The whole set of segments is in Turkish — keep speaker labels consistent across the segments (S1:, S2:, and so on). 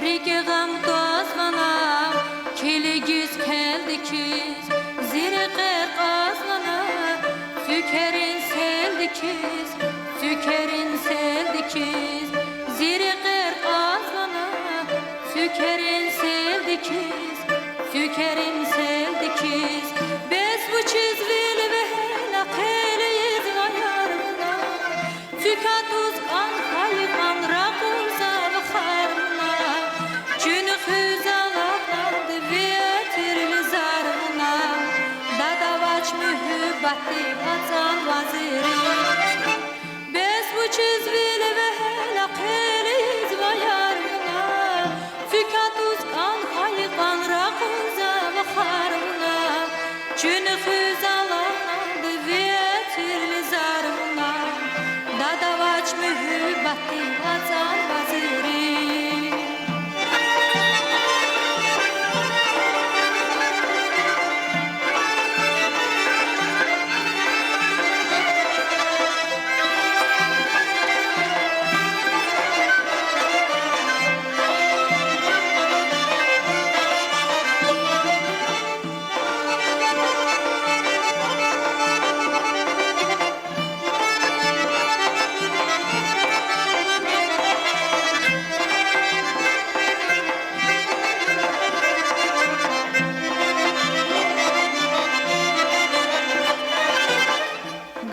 S1: Rike gam tozmana Keligiz keldikiz Zire qer qazmana Sükerin seldikiz Sükerin seldikiz Zire qer qazmana Sükerin seldikiz Sükerin seldikiz Bez bu çizvili ve hela qeliyiz vayarmına Sükatuz kan hayvan rakurza vxarmına Cünü hüzalaqlandı vetirli zarmına Dadavaç mühübbati vatan vaziri Bez bu çizvili ve hela qeliyiz vayarmına Sükatuz kan hayvan rakurza vxarmına Cünü hüzalaqlandı vetirli zarmına Dadavaç mühübbati vatan vaziri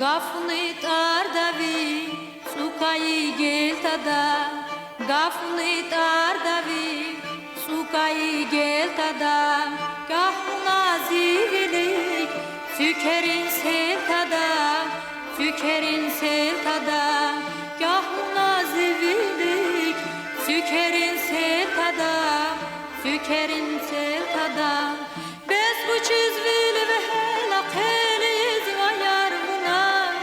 S1: Gafnit ardavi sukayi geltada Gafnit ardavi sukayi geltada Kahuna zivilik sükerin seltada Sükerin seltada Kahuna zivilik sükerin seltada Sükerin seltada Bez bu çizvili ve hela qeliyiz vayarmına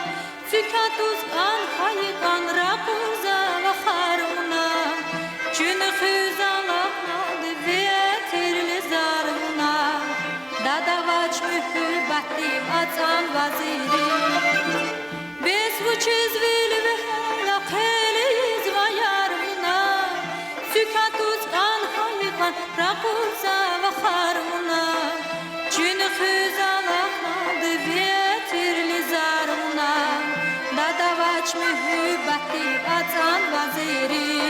S1: Sükatuz kan hayvan rakurza vxarmına Cünü hüzalaqlandı vetirli zarmına Dadavaç mühübbati vatan vaziri Biz bu çizvili ve hela qeliyiz vayarmına Sükatuz kan hayvan rakurza vxarmına Cünü hüzalaqlandı vetirli zarmına Dadavaç mühübbati vatan vaziri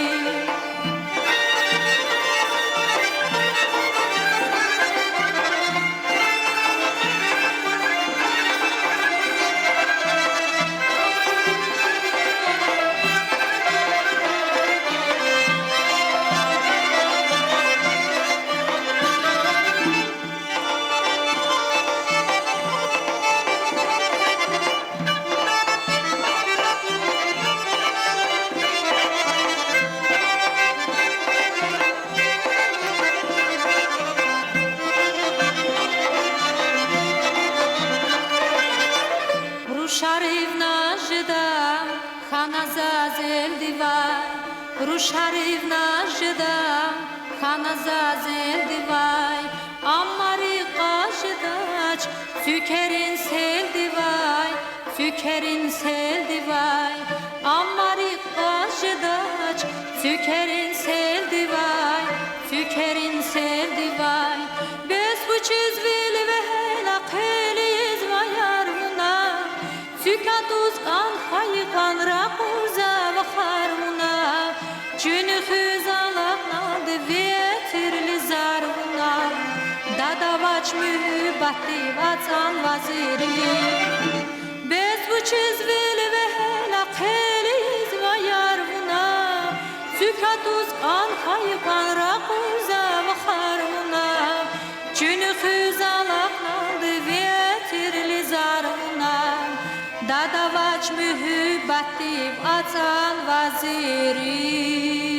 S1: Рушарівна жида, хана зазел дивай, Рушарівна жида, хана зазел дивай, Аммари qaşıdaç, sükerin sel divay, sükerin sel divay, Ammari qaşıdaç, sükerin sel divay, sükerin sel divay, Bez bu çizvili ve hela qeliyiz vayarmına Sükatuz kan hayvan rakurza vxarmına Cünü hüzalaqlandı vetirli zarmına Dadavaç mühübbati vatan vaziri Bez bu çizvili ve hela qeliyiz vayarmına Sükatuz kan hayvan rakurza vxarmına Cünü hüzalaqlandı vetirli zarmına Dadavaç mühübbati vatan vaziri